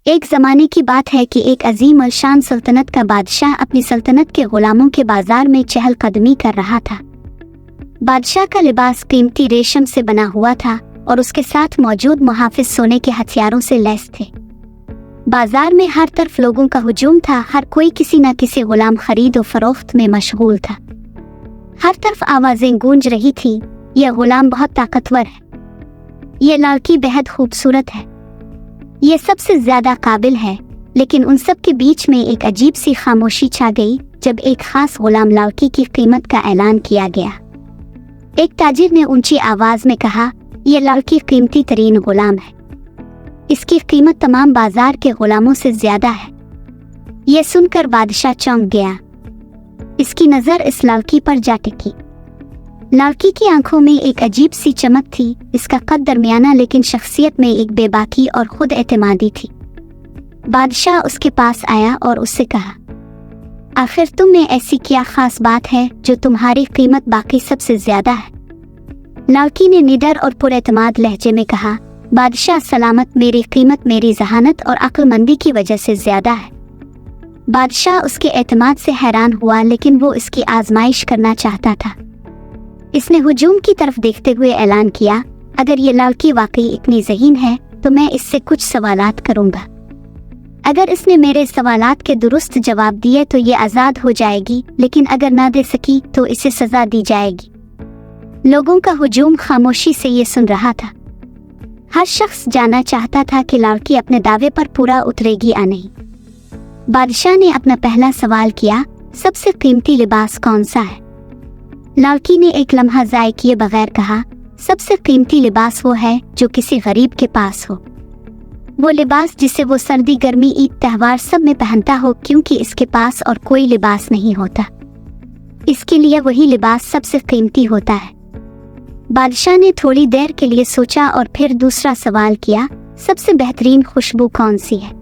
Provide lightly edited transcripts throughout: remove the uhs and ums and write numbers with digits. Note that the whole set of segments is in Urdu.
ایک زمانے کی بات ہے کہ ایک عظیم الشان سلطنت کا بادشاہ اپنی سلطنت کے غلاموں کے بازار میں چہل قدمی کر رہا تھا۔ بادشاہ کا لباس قیمتی ریشم سے بنا ہوا تھا اور اس کے ساتھ موجود محافظ سونے کے ہتھیاروں سے لیس تھے۔ بازار میں ہر طرف لوگوں کا ہجوم تھا، ہر کوئی کسی نہ کسی غلام خرید و فروخت میں مشغول تھا۔ ہر طرف آوازیں گونج رہی تھی، یہ غلام بہت طاقتور ہے، یہ لڑکی بہت خوبصورت ہے، یہ سب سے زیادہ قابل ہے۔ لیکن ان سب کے بیچ میں ایک عجیب سی خاموشی چھا گئی جب ایک خاص غلام لڑکی کی قیمت کا اعلان کیا گیا۔ ایک تاجر نے اونچی آواز میں کہا، یہ لڑکی قیمتی ترین غلام ہے، اس کی قیمت تمام بازار کے غلاموں سے زیادہ ہے۔ یہ سن کر بادشاہ چونک گیا، اس کی نظر اس لڑکی پر جا ٹکی۔ لڑکی کی آنکھوں میں ایک عجیب سی چمک تھی، اس کا قد درمیانہ لیکن شخصیت میں ایک بے باکی اور خود اعتمادی تھی۔ بادشاہ اس کے پاس آیا اور اس سے کہا، آخر تم میں ایسی کیا خاص بات ہے جو تمہاری قیمت باقی سب سے زیادہ ہے؟ لڑکی نے نڈر اور پر اعتماد لہجے میں کہا، بادشاہ سلامت، میری قیمت میری ذہانت اور عقل مندی کی وجہ سے زیادہ ہے۔ بادشاہ اس کے اعتماد سے حیران ہوا، لیکن وہ اس کی آزمائش کرنا چاہتا تھا۔ اس نے ہجوم کی طرف دیکھتے ہوئے اعلان کیا، اگر یہ لڑکی واقعی اتنی ذہین ہے تو میں اس سے کچھ سوالات کروں گا۔ اگر اس نے میرے سوالات کے درست جواب دیے تو یہ آزاد ہو جائے گی، لیکن اگر نہ دے سکی تو اسے سزا دی جائے گی۔ لوگوں کا ہجوم خاموشی سے یہ سن رہا تھا۔ ہر شخص جاننا چاہتا تھا کہ لڑکی اپنے دعوے پر پورا اترے گی یا نہیں۔ بادشاہ نے اپنا پہلا سوال کیا، سب سے قیمتی لباس کون سا ہے؟ لڑکی نے ایک لمحہ ضائع کیے بغیر کہا، سب سے قیمتی لباس وہ ہے جو کسی غریب کے پاس ہو، وہ لباس جسے وہ سردی گرمی عید تہوار سب میں پہنتا ہو، کیونکہ اس کے پاس اور کوئی لباس نہیں ہوتا، اس کے لیے وہی لباس سب سے قیمتی ہوتا ہے۔ بادشاہ نے تھوڑی دیر کے لیے سوچا اور پھر دوسرا سوال کیا، سب سے بہترین خوشبو کون سی ہے؟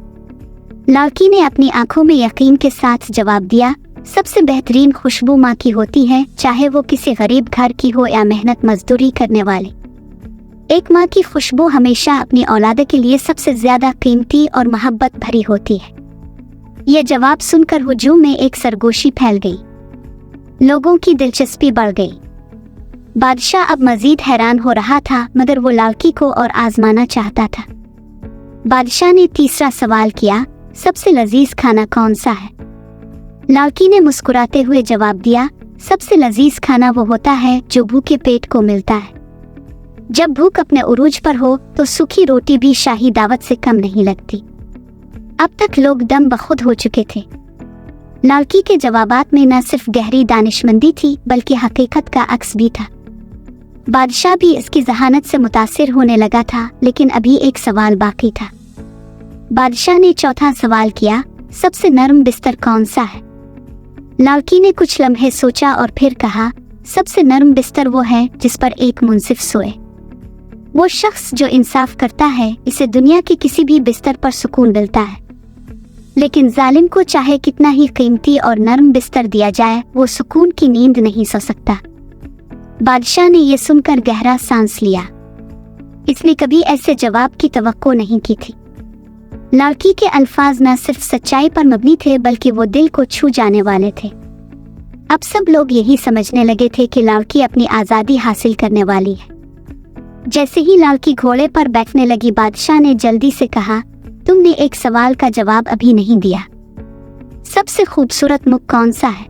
لڑکی نے اپنی آنکھوں میں یقین کے ساتھ جواب دیا، سب سے بہترین خوشبو ماں کی ہوتی ہے، چاہے وہ کسی غریب گھر کی ہو یا محنت مزدوری کرنے والے۔ ایک ماں کی خوشبو ہمیشہ اپنی اولاد کے لیے سب سے زیادہ قیمتی اور محبت بھری ہوتی ہے۔ یہ جواب سن کر ہجوم میں ایک سرگوشی پھیل گئی، لوگوں کی دلچسپی بڑھ گئی۔ بادشاہ اب مزید حیران ہو رہا تھا، مگر وہ لڑکی کو اور آزمانا چاہتا تھا۔ بادشاہ نے تیسرا سوال کیا، سب سے لذیذ کھانا کون سا ہے؟ لڑکی نے مسکراتے ہوئے جواب دیا، سب سے لذیذ کھانا وہ ہوتا ہے جو بھوکے پیٹ کو ملتا ہے۔ جب بھوک اپنے عروج پر ہو تو سوکھی روٹی بھی شاہی دعوت سے کم نہیں لگتی۔ اب تک لوگ دم بخود ہو چکے تھے۔ لڑکی کے جوابات میں نہ صرف گہری دانشمندی تھی بلکہ حقیقت کا عکس بھی تھا۔ بادشاہ بھی اس کی ذہانت سے متاثر ہونے لگا تھا، لیکن ابھی ایک سوال باقی تھا۔ بادشاہ نے چوتھا سوال کیا، سب سے نرم بستر کون سا ہے؟ لڑکی نے کچھ لمحے سوچا اور پھر کہا، سب سے نرم بستر وہ ہے جس پر ایک منصف سوئے۔ وہ شخص جو انصاف کرتا ہے، اسے دنیا کے کسی بھی بستر پر سکون ملتا ہے، لیکن ظالم کو چاہے کتنا ہی قیمتی اور نرم بستر دیا جائے، وہ سکون کی نیند نہیں سو سکتا۔ بادشاہ نے یہ سن کر گہرا سانس لیا، اس نے کبھی ایسے جواب کی توقع نہیں کی تھی۔ لڑکی کے الفاظ نہ صرف سچائی پر مبنی تھے بلکہ وہ دل کو چھو جانے والے تھے۔ اب سب لوگ یہی سمجھنے لگے تھے کہ لڑکی اپنی آزادی حاصل کرنے والی ہے۔ جیسے ہی لڑکی گھوڑے پر بیٹھنے لگی، بادشاہ نے جلدی سے کہا، تم نے ایک سوال کا جواب ابھی نہیں دیا، سب سے خوبصورت مکھ کون سا ہے؟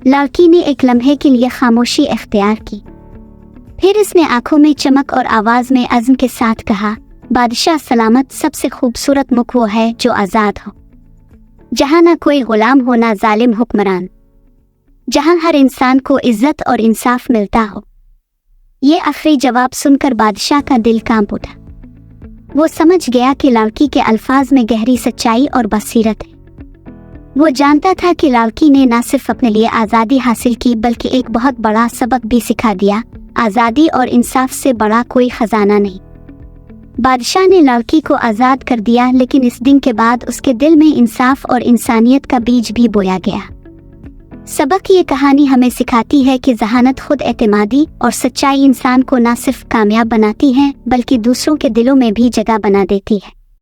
لڑکی نے ایک لمحے کے لیے خاموشی اختیار کی، پھر اس نے آنکھوں میں چمک اور آواز میں عزم کے ساتھ کہا، بادشاہ سلامت، سب سے خوبصورت مکھ وہ ہے جو آزاد ہو، جہاں نہ کوئی غلام ہو نہ ظالم حکمران، جہاں ہر انسان کو عزت اور انصاف ملتا ہو۔ یہ آخری جواب سن کر بادشاہ کا دل کانپ اٹھا۔ وہ سمجھ گیا کہ لڑکی کے الفاظ میں گہری سچائی اور بصیرت ہے۔ وہ جانتا تھا کہ لڑکی نے نہ صرف اپنے لیے آزادی حاصل کی بلکہ ایک بہت بڑا سبق بھی سکھا دیا، آزادی اور انصاف سے بڑا کوئی خزانہ نہیں۔ بادشاہ نے لڑکی کو آزاد کر دیا، لیکن اس دن کے بعد اس کے دل میں انصاف اور انسانیت کا بیج بھی بویا گیا۔ سبق یہ کہانی ہمیں سکھاتی ہے کہ ذہانت، خود اعتمادی اور سچائی انسان کو نہ صرف کامیاب بناتی ہیں بلکہ دوسروں کے دلوں میں بھی جگہ بنا دیتی ہے۔